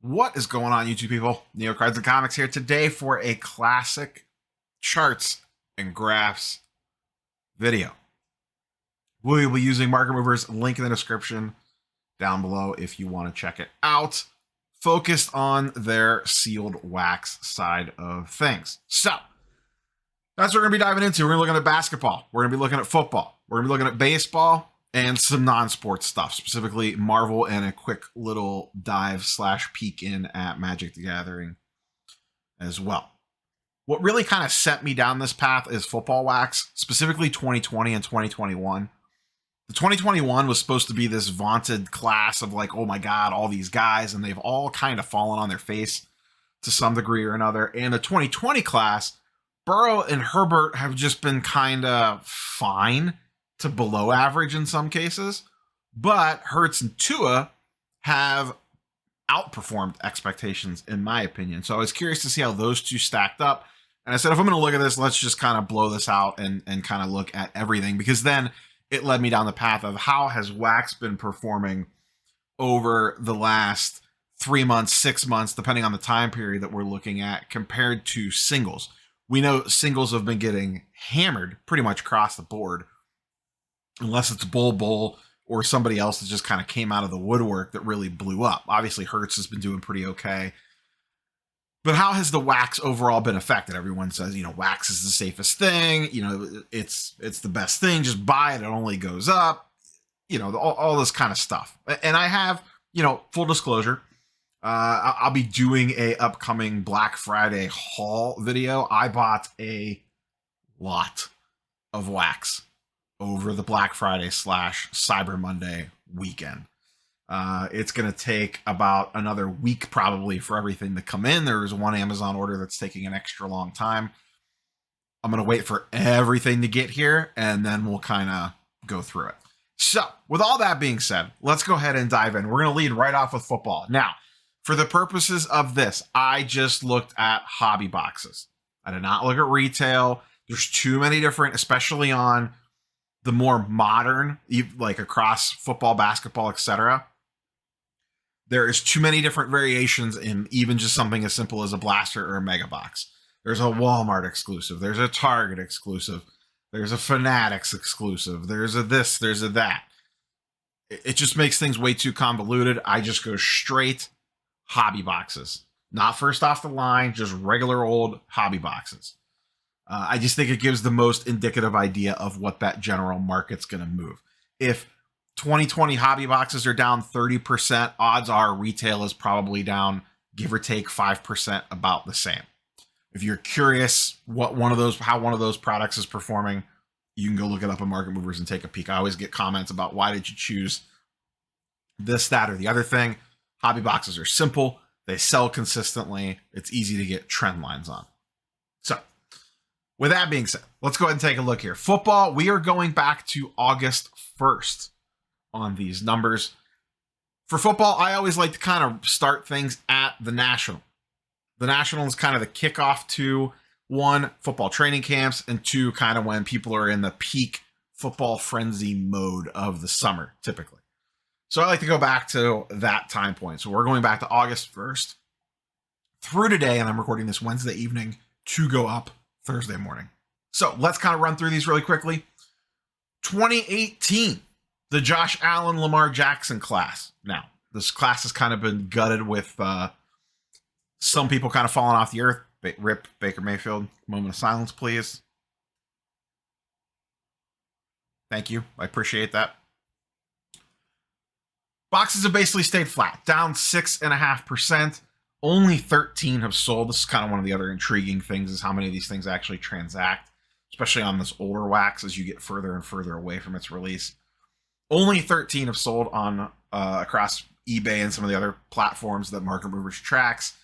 What is going on, YouTube people? Neo Cards and Comics here today for a classic charts and graphs video. We will be using Market Movers, link in the description down below if you want to check it out. Focused on their sealed wax side of things. So, that's what we're going to be diving into. We're going to be looking at basketball. We're going to be looking at football. We're going to be looking at baseball and some non-sports stuff, specifically Marvel, and a quick little dive / peek in at Magic the Gathering as well. What really kind of set me down this path is football wax, specifically 2020 and 2021. The 2021 was supposed to be this vaunted class of like, oh my God, all these guys, and they've all kind of fallen on their face to some degree or another. And the 2020 class, Burrow and Herbert have just been kind of fine to below average in some cases, but Hurts and Tua have outperformed expectations in my opinion. So I was curious to see how those two stacked up. And I said, if I'm going to look at this, let's just kind of blow this out and kind of look at everything, because then it led me down the path of how has wax been performing over the last 3 months, 6 months, depending on the time period that we're looking at, compared to singles. We know singles have been getting hammered pretty much across the board, unless it's Bull or somebody else that just kind of came out of the woodwork that really blew up. Obviously, Hurts has been doing pretty okay. But how has the wax overall been affected? Everyone says, wax is the safest thing. It's the best thing. Just buy it. It only goes up. All this kind of stuff. And I have, full disclosure, I'll be doing a upcoming Black Friday haul video. I bought a lot of wax over the Black Friday / Cyber Monday weekend. It's going to take about another week probably for everything to come in. There is one Amazon order that's taking an extra long time. I'm going to wait for everything to get here, and then we'll kind of go through it. So, with all that being said, let's go ahead and dive in. We're going to lead right off with football. Now, for the purposes of this, I just looked at hobby boxes. I did not look at retail. There's too many different, especially on the more modern, like across football, basketball, etc. There is too many different variations in even just something as simple as a blaster or a mega box. There's a Walmart exclusive. There's a Target exclusive. There's a Fanatics exclusive. There's a this, there's a that. It just makes things way too convoluted. I just go straight hobby boxes. Not first off the line, just regular old hobby boxes. I just think it gives the most indicative idea of what that general market's going to move. If 2020 hobby boxes are down 30%, odds are retail is probably down, give or take 5%, about the same. If you're curious how one of those products is performing, you can go look it up on Market Movers and take a peek. I always get comments about why did you choose this, that, or the other thing. Hobby boxes are simple. They sell consistently. It's easy to get trend lines on. So, with that being said, let's go ahead and take a look here. Football, we are going back to August 1st on these numbers. For football, I always like to kind of start things at the National. The National is kind of the kickoff to, 1, football training camps, and 2, kind of when people are in the peak football frenzy mode of the summer, typically. So I like to go back to that time point. So we're going back to August 1st through today, and I'm recording this Wednesday evening to go up Thursday morning. So let's kind of run through these really quickly. 2018, the Josh Allen, Lamar Jackson class. Now, this class has kind of been gutted with some people kind of falling off the earth. Rip Baker Mayfield. Moment of silence, please. Thank you. I appreciate that. Boxes have basically stayed flat, down 6.5%. Only 13 have sold. This is kind of one of the other intriguing things, is how many of these things actually transact, especially on this older wax as you get further and further away from its release. Only 13 have sold on across eBay and some of the other platforms that Market Movers tracks.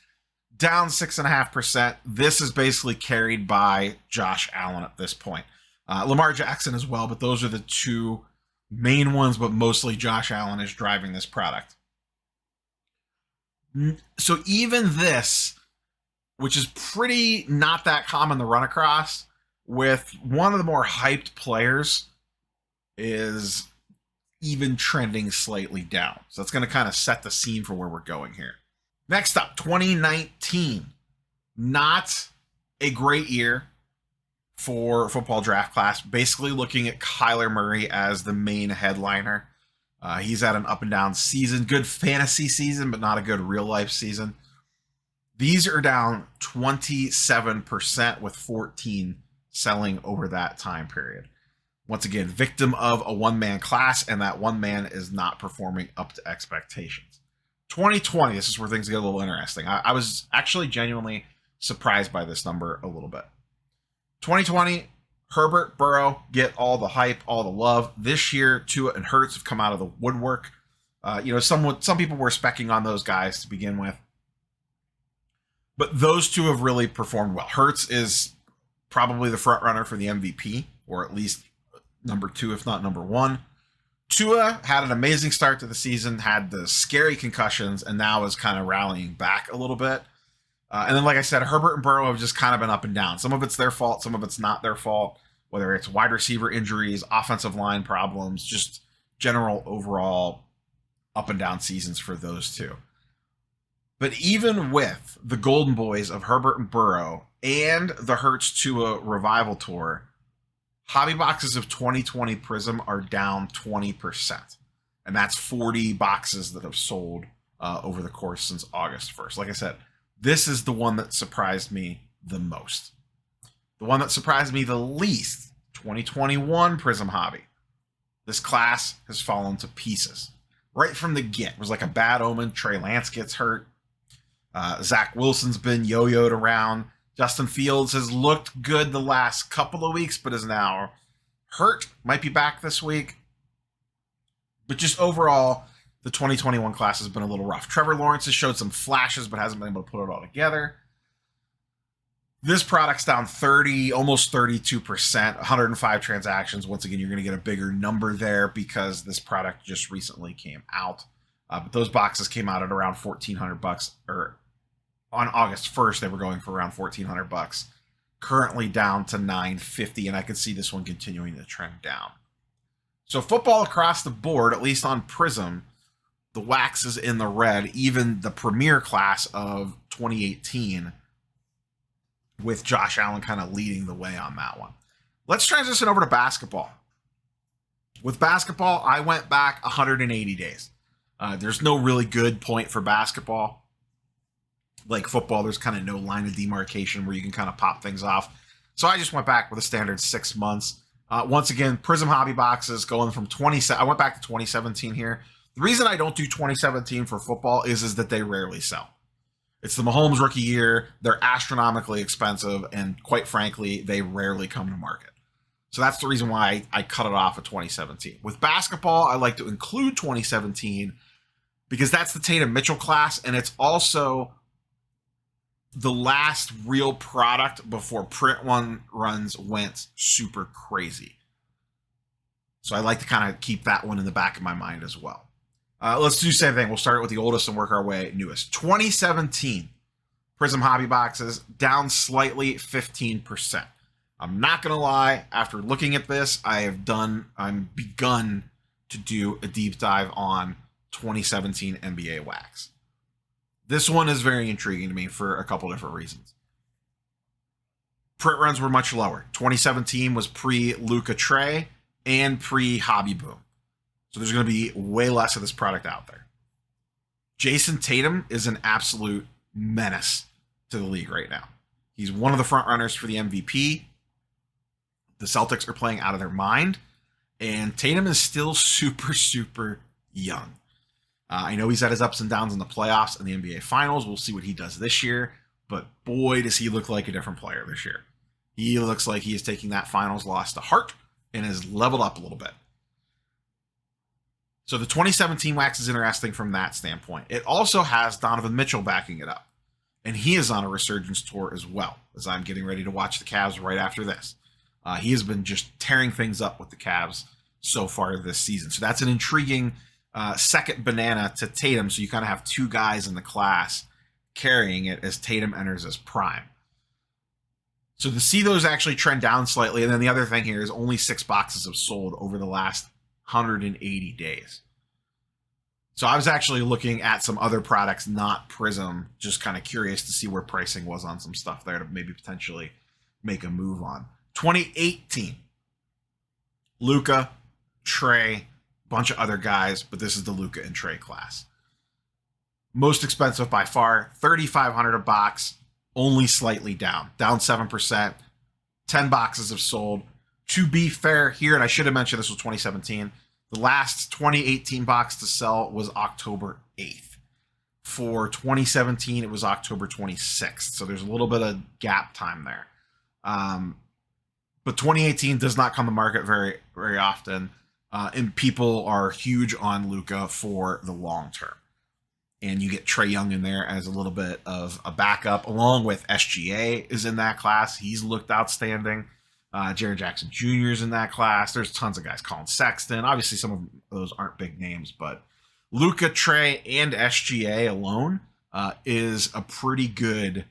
Down 6.5%. This is basically carried by Josh Allen at this point. Lamar Jackson as well, but those are the two main ones, but mostly Josh Allen is driving this product. So even this, which is pretty not that common to run across, with one of the more hyped players, is even trending slightly down. So that's going to kind of set the scene for where we're going here. Next up, 2019. Not a great year for football draft class. Basically looking at Kyler Murray as the main headliner. He's had an up and down season. Good fantasy season, but not a good real life season. These are down 27% with 14 selling over that time period. Once again, victim of a one-man class, and that one man is not performing up to expectations. 2020, this is where things get a little interesting. I was actually genuinely surprised by this number a little bit. 2020, Herbert, Burrow get all the hype, all the love. This year, Tua and Hurts have come out of the woodwork. Some people were specking on those guys to begin with. But those two have really performed well. Hurts is probably the front runner for the MVP, or at least number 2, if not number 1. Tua had an amazing start to the season, had the scary concussions, and now is kind of rallying back a little bit. And then, like I said, Herbert and Burrow have just kind of been up and down. Some of it's their fault, some of it's not their fault, whether it's wide receiver injuries, offensive line problems, just general overall up and down seasons for those two. But even with the Golden Boys of Herbert and Burrow and the Hurts Tua Revival Tour, hobby boxes of 2020 Prism are down 20%. And that's 40 boxes that have sold over the course since August 1st. Like I said, this is the one that surprised me the most. The one that surprised me the least, 2021 Prism hobby. This class has fallen to pieces. Right from the get, it was like a bad omen. Trey Lance gets hurt. Zach Wilson's been yo-yoed around. Justin Fields has looked good the last couple of weeks, but is now hurt. Might be back this week. But just overall, the 2021 class has been a little rough. Trevor Lawrence has showed some flashes, but hasn't been able to put it all together. This product's down 30, almost 32%, 105 transactions. Once again, you're going to get a bigger number there because this product just recently came out. But those boxes came out at around $1,400, or on August 1st, they were going for around $1,400. Currently down to $950, and I could see this one continuing to trend down. So football across the board, at least on Prism, the wax is in the red. Even the premier class of 2018, with Josh Allen kind of leading the way on that one. Let's transition over to basketball. With basketball, I went back 180 days. There's no really good point for basketball. Like football, there's kind of no line of demarcation where you can kind of pop things off. So I just went back with a standard 6 months. Once again, Prism hobby boxes going from I went back to 2017 here. The reason I don't do 2017 for football is that they rarely sell. It's the Mahomes rookie year. They're astronomically expensive, and quite frankly, they rarely come to market. So that's the reason why I cut it off at 2017. With basketball, I like to include 2017 because that's the Tatum Mitchell class, and it's also the last real product before print one runs went super crazy. So I like to kind of keep that one in the back of my mind as well. Let's do the same thing. We'll start with the oldest and work our way newest. 2017 Prism hobby boxes down slightly 15%. I'm not going to lie. After looking at this, I'm begun to do a deep dive on 2017 NBA wax. This one is very intriguing to me for a couple different reasons. Print runs were much lower. 2017 was pre-Luka Trey and pre-Hobby Boom. So there's going to be way less of this product out there. Jason Tatum is an absolute menace to the league right now. He's one of the front runners for the MVP. The Celtics are playing out of their mind. And Tatum is still super, super young. I know he's had his ups and downs in the playoffs and the NBA Finals. We'll see what he does this year. But boy, does he look like a different player this year. He looks like he is taking that Finals loss to heart and has leveled up a little bit. So the 2017 wax is interesting from that standpoint. It also has Donovan Mitchell backing it up. And he is on a resurgence tour as well, as I'm getting ready to watch the Cavs right after this. He has been just tearing things up with the Cavs so far this season. So that's an intriguing second banana to Tatum. So you kind of have two guys in the class carrying it as Tatum enters his prime. So to see those actually trend down slightly, and then the other thing here is only 6 boxes have sold over the last 180 days. So I was actually looking at some other products, not Prism, just kind of curious to see where pricing was on some stuff there to maybe potentially make a move on. 2018, Luka, Trey, bunch of other guys, but this is the Luka and Trey class. Most expensive by far, $3,500 a box, only slightly down 7%. 10 boxes have sold. To be fair here, and I should have mentioned this was 2017, the last 2018 box to sell was October 8th. For 2017, it was October 26th. So there's a little bit of gap time there. But 2018 does not come to market very, very often. And people are huge on Luka for the long term. And you get Trae Young in there as a little bit of a backup, along with SGA is in that class. He's looked outstanding. Jaren Jackson Jr. is in that class. There's tons of guys. Colin Sexton. Obviously, some of those aren't big names, but Luka, Trae, and SGA alone is a pretty good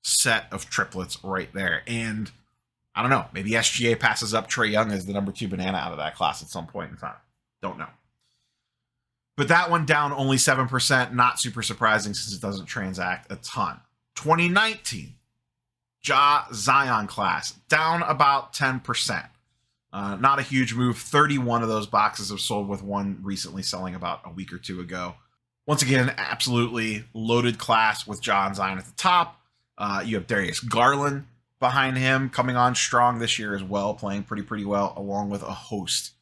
set of triplets right there. And I don't know, maybe SGA passes up Trae Young as the number 2 banana out of that class at some point in time. Don't know. But that one down only 7%, not super surprising since it doesn't transact a ton. 2019, Zion class, down about 10%. Not a huge move. 31 of those boxes have sold, with one recently selling about a week or two ago. Once again, absolutely loaded class with John Zion at the top. You have Darius Garland behind him, coming on strong this year as well, playing pretty well, along with a host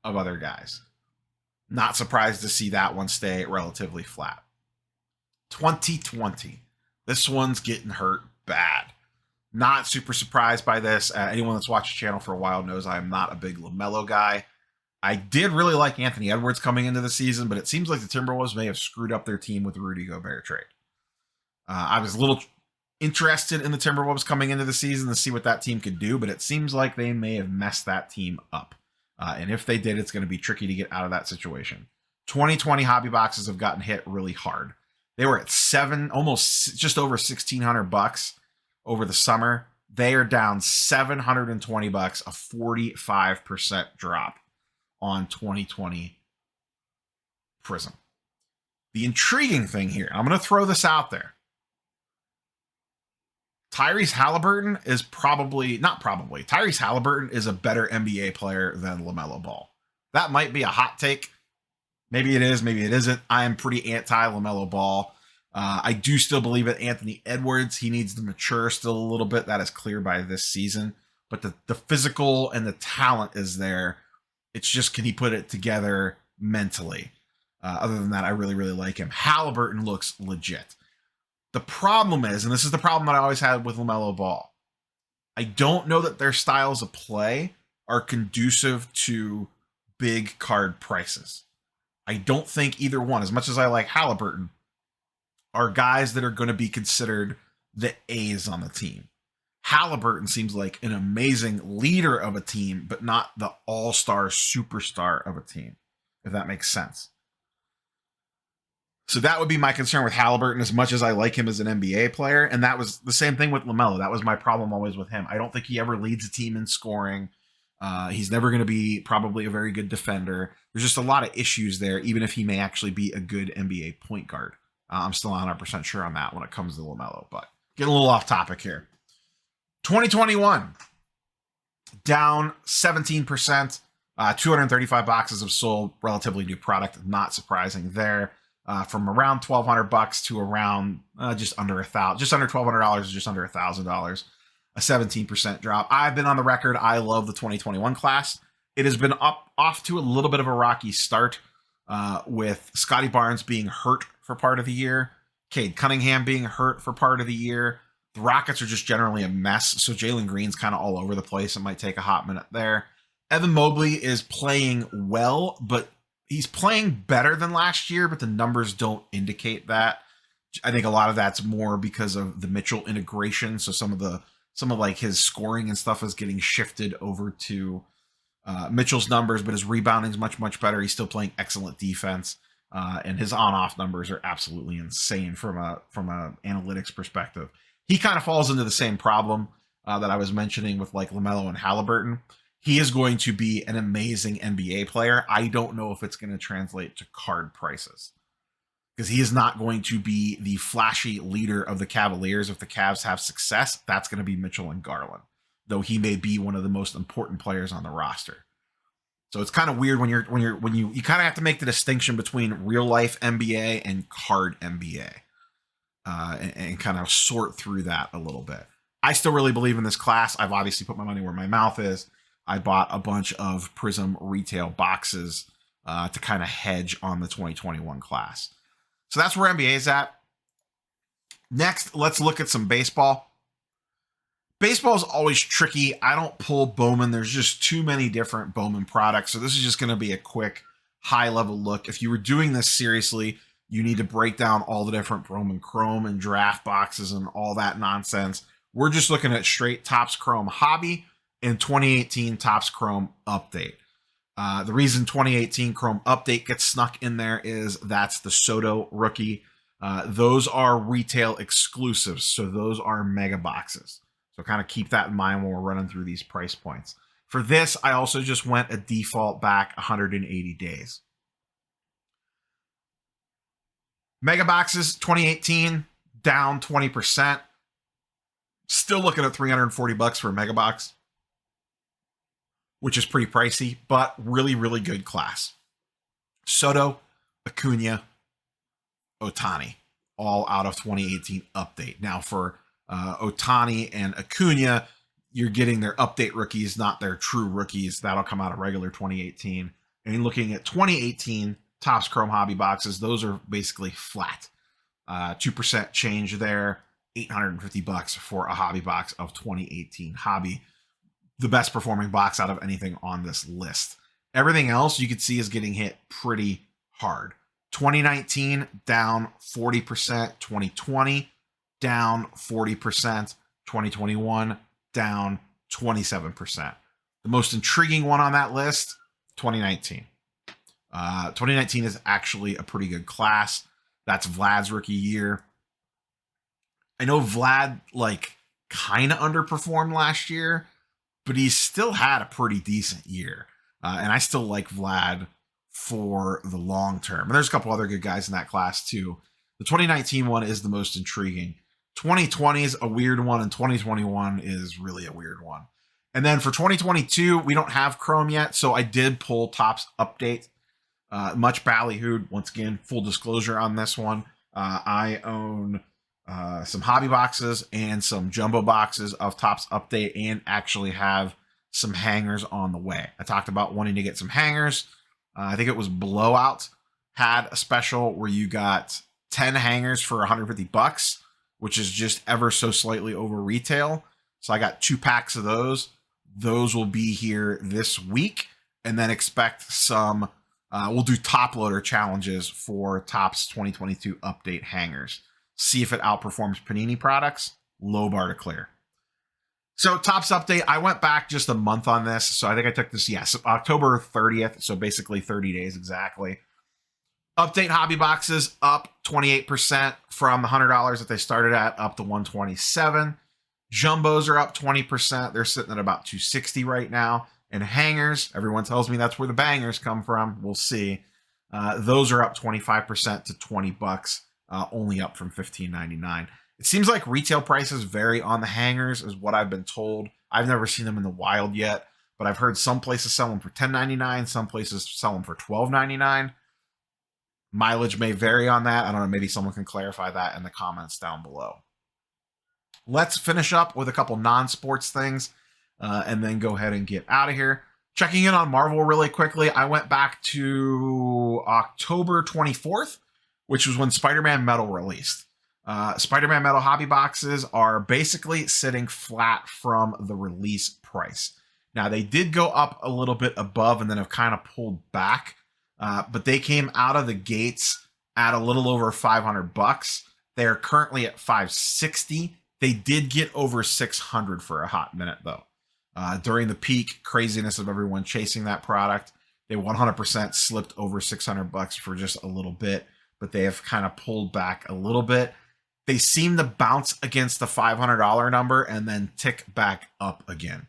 of other guys. Not surprised to see that one stay relatively flat. 2020. This one's getting hurt bad. Not super surprised by this. Anyone that's watched the channel for a while knows I am not a big LaMelo guy. I did really like Anthony Edwards coming into the season, but it seems like the Timberwolves may have screwed up their team with the Rudy Gobert trade. I was a little interested in the Timberwolves coming into the season to see what that team could do, but it seems like they may have messed that team up. And if they did, it's going to be tricky to get out of that situation. 2020 hobby boxes have gotten hit really hard. They were at almost just over $1,600 over the summer. They are down $720, a 45% drop on 2020 Prism. The intriguing thing here, I'm going to throw this out there. Tyrese Halliburton is Tyrese Halliburton is a better NBA player than LaMelo Ball. That might be a hot take. Maybe it is, maybe it isn't. I am pretty anti-LaMelo Ball. I do still believe that Anthony Edwards, he needs to mature still a little bit. That is clear by this season. But the physical and the talent is there. It's just, can he put it together mentally? Other than that, I really like him. Halliburton looks legit. The problem is, and this is the problem that I always had with LaMelo Ball, I don't know that their styles of play are conducive to big card prices. I don't think either one, as much as I like Halliburton, are guys that are going to be considered the A's on the team. Halliburton seems like an amazing leader of a team, but not the all-star superstar of a team, if that makes sense. So that would be my concern with Halliburton, as much as I like him as an NBA player. And that was the same thing with LaMelo. That was my problem always with him. I don't think he ever leads a team in scoring. He's never going to be probably a very good defender. There's just a lot of issues there, even if he may actually be a good NBA point guard. I'm still not 100% sure on that when it comes to LaMelo, but getting a little off topic here. 2021, down 17%. 235 boxes have sold. Relatively new product, not surprising there. From around $1,200 to around just under $1,000, just under $1,200, just under $1,000, a 17% drop. I've been on the record. I love the 2021 class. It has been off to a little bit of a rocky start, with Scotty Barnes being hurt for part of the year, Cade Cunningham being hurt for part of the year. The Rockets are just generally a mess, so Jalen Green's kind of all over the place. It might take a hot minute there. Evan Mobley is playing well, but he's playing better than last year, but the numbers don't indicate that. I think a lot of that's more because of the Mitchell integration. So some of like his scoring and stuff is getting shifted over to Mitchell's numbers, but his rebounding is much better. He's still playing excellent defense, and his on-off numbers are absolutely insane from a analytics perspective. He kind of falls into the same problem that I was mentioning with like LaMelo and Halliburton. he is going to be an amazing NBA player. I don't know if it's going to translate to card prices, because he is not going to be the flashy leader of the Cavaliers. If the Cavs have success, that's going to be Mitchell and Garland, though he may be one of the most important players on the roster. So it's kind of weird when you kind of have to make the distinction between real life NBA and card NBA, and kind of sort through that a little bit. I still really believe in this class. I've obviously put my money where my mouth is. I bought a bunch of Prism retail boxes to kind of hedge on the 2021 class. So that's where NBA is at. Next, let's look at some baseball. Baseball is always tricky. I don't pull Bowman. There's just too many different Bowman products. So this is just going to be a quick high-level look. If you were doing this seriously, you need to break down all the different Bowman Chrome and draft boxes and all that nonsense. We're just looking at straight Topps Chrome Hobby and 2018 Topps Chrome Update. The reason 2018 Chrome Update gets snuck in there is that's the Soto rookie. Those are retail exclusives, so those are mega boxes. So kind of keep that in mind when we're running through these price points. For this, I also just went a default back 180 days. Mega boxes 2018 down 20%. Still looking at $340 for a mega box, which is pretty pricey, but really, really good class. Soto, Acuna, Ohtani, all out of 2018 update. Now for Ohtani and Acuna, you're getting their update rookies, not their true rookies. That'll come out of regular 2018. And looking at 2018 Topps Chrome Hobby boxes, those are basically flat. 2% change there, $850 for a hobby box of 2018 Hobby. The best performing box out of anything on this list. Everything else you could see is getting hit pretty hard. 2019 down 40%, 2020 down 40%, 2021 down 27%. The most intriguing one on that list, 2019. 2019 is actually a pretty good class. That's Vlad's rookie year. I know Vlad kind of underperformed last year, but he still had a pretty decent year. And I still like Vlad for the long term. And there's a couple other good guys in that class too. The 2019 one is the most intriguing. 2020 is a weird one, and 2021 is really a weird one. And then for 2022, we don't have Chrome yet, so I did pull Topps Update. Much ballyhooed. Once again, full disclosure on this one. I own some hobby boxes and some jumbo boxes of Topps Update, and actually have some hangers on the way. I talked about wanting to get some hangers. I think it was Blowout had a special where you got 10 hangers for $150, which is just ever so slightly over retail. So I got 2 packs of those. Those will be here this week, and then expect some. We'll do top loader challenges for Topps 2022 Update hangers. See if it outperforms Panini products. Low bar to clear. So Topps Update, I went back just a month on this. So I think I took this, yes, October 30th. So basically 30 days exactly. Update hobby boxes up 28% from the $100 that they started at up to $127. Jumbos are up 20%. They're sitting at about $260 right now. And hangers, everyone tells me that's where the bangers come from. We'll see. Those are up 25% to $20, only up from $15.99. It seems like retail prices vary on the hangers, is what I've been told. I've never seen them in the wild yet, but I've heard some places sell them for $10.99, some places sell them for $12.99. Mileage may vary on that. I don't know. Maybe someone can clarify that in the comments down below. Let's finish up with a couple non-sports things. And then go ahead and get out of here. Checking in on Marvel really quickly. I went back to October 24th, which was when Spider-Man Metal released. Spider-Man Metal hobby boxes are basically sitting flat from the release price. Now, they did go up a little bit above and then have kind of pulled back. But they came out of the gates at a little over $500. They're currently at $560. They did get over $600 for a hot minute, though. During the peak craziness of everyone chasing that product, they 100% slipped over $600 for just a little bit, but they have kind of pulled back a little bit. They seem to bounce against the $500 number and then tick back up again.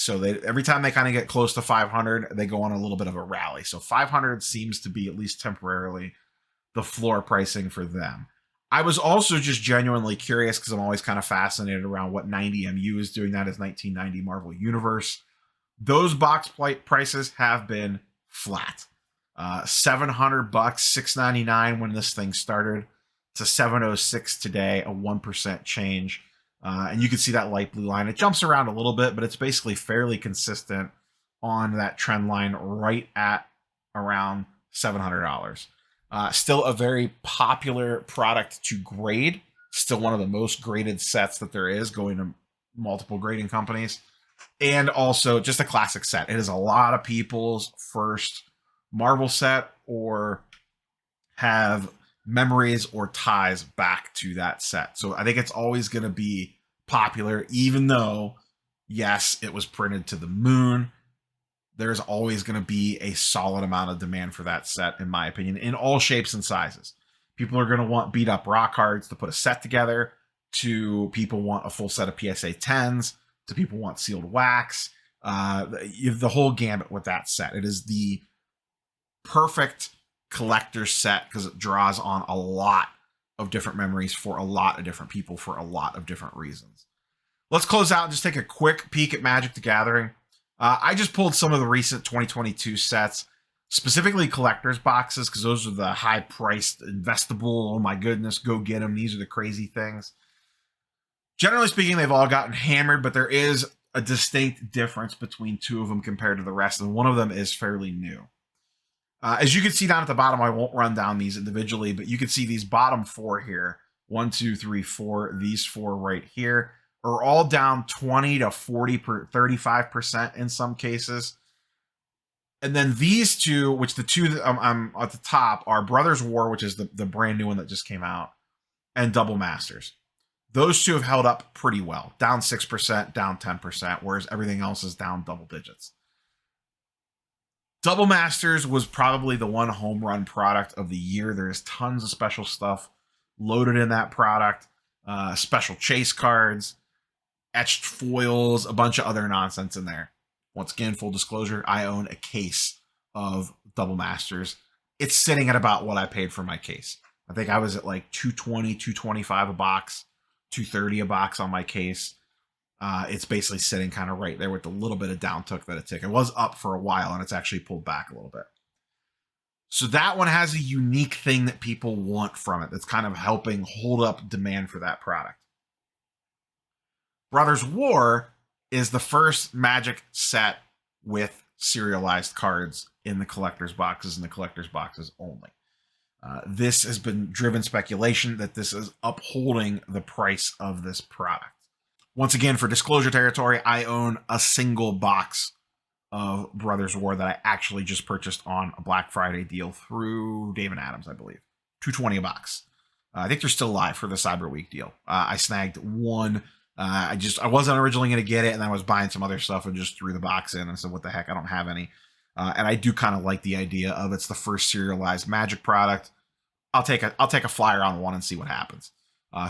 So every time they kind of get close to 500, they go on a little bit of a rally. So 500 seems to be, at least temporarily, the floor pricing for them. I was also just genuinely curious because I'm always kind of fascinated around what 90MU is doing. That is 1990 Marvel Universe. Those box prices have been flat. $700, $699 when this thing started, to $706 today, a 1% change. And you can see that light blue line. It jumps around a little bit, but it's basically fairly consistent on that trend line right at around $700. Still a very popular product to grade. Still one of the most graded sets that there is, going to multiple grading companies. And also just a classic set. It is a lot of people's first Marvel set, or have memories or ties back to that set. So I think it's always going to be popular, even though, yes, it was printed to the moon. There's always going to be a solid amount of demand for that set, in my opinion, in all shapes and sizes. People are going to want beat up raw cards to put a set together, to people want a full set of PSA 10s, to people want sealed wax. The whole gamut with that set. It is the perfect collector's set because it draws on a lot of different memories for a lot of different people for a lot of different reasons. Let's close out and just take a quick peek at Magic the Gathering. I just pulled some of the recent 2022 sets, specifically collector's boxes, because those are the high-priced, investable, oh my goodness, go get them. These are the crazy things. Generally speaking, they've all gotten hammered, but there is a distinct difference between two of them compared to the rest, and one of them is fairly new. As you can see down at the bottom, I won't run down these individually, but you can see these bottom four here, 1, 2, 3, 4, these four right here, are all down 20 to 40, 35% in some cases. And then these two, which the two that I'm at the top, are Brothers War, which is the brand new one that just came out, and Double Masters. Those two have held up pretty well, down 6%, down 10%, whereas everything else is down double digits. Double Masters was probably the one home run product of the year. There's tons of special stuff loaded in that product, special chase cards, etched foils, a bunch of other nonsense in there. Once again, full disclosure, I own a case of Double Masters. It's sitting at about what I paid for my case. I think I was at like $220, $225 a box, $230 a box on my case. It's basically sitting kind of right there with a little bit of downtick that it took. It was up for a while, and it's actually pulled back a little bit. So that one has a unique thing that people want from it that's kind of helping hold up demand for that product. Brothers War is the first Magic set with serialized cards in the collector's boxes, and the collector's boxes only. This has been driven speculation that this is upholding the price of this product. Once again, for disclosure territory, I own a single box of Brothers War that I actually just purchased on a Black Friday deal through Dave and Adams, I believe. $220 a box. I think they're still live for the Cyber Week deal. I snagged one. I wasn't originally going to get it, and I was buying some other stuff and just threw the box in and said, what the heck, I don't have any. And I do kind of like the idea of it's the first serialized Magic product. I'll take a flyer on one and see what happens.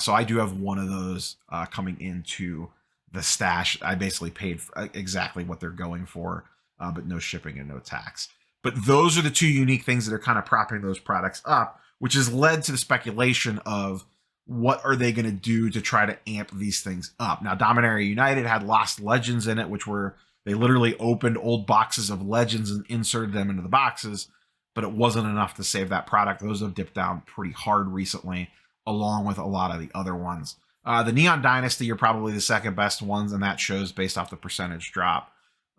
So I do have one of those coming into the stash. I basically paid for exactly what they're going for, but no shipping and no tax. But those are the two unique things that are kind of propping those products up, which has led to the speculation of what are they going to do to try to amp these things up. Now, Dominaria United had Lost Legends in it, which were, they literally opened old boxes of Legends and inserted them into the boxes, but it wasn't enough to save that product. Those have dipped down pretty hard recently, along with a lot of the other ones. The Neon Dynasty are probably the second best ones, and that shows based off the percentage drop.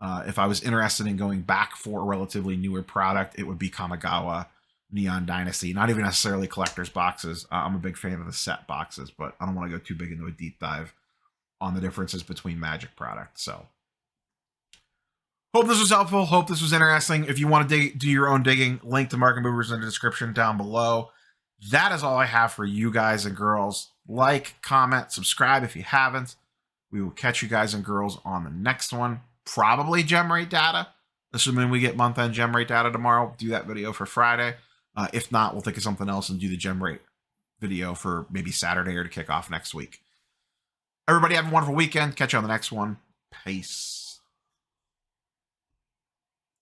If I was interested in going back for a relatively newer product, it would be Kamigawa Neon Dynasty. Not even necessarily collector's boxes. I'm a big fan of the set boxes, but I don't want to go too big into a deep dive on the differences between Magic products. So, hope this was helpful. Hope this was interesting. If you want to do your own digging, link to Market Movers in the description down below. That is all I have for you guys and girls. Like, comment, subscribe if you haven't. We will catch you guys and girls on the next one. Probably gem rate data. Assuming we get month-end gem rate data tomorrow, do that video for Friday. If not, we'll think of something else and do the gem rate video for maybe Saturday or to kick off next week. Everybody have a wonderful weekend. Catch you on the next one. Peace.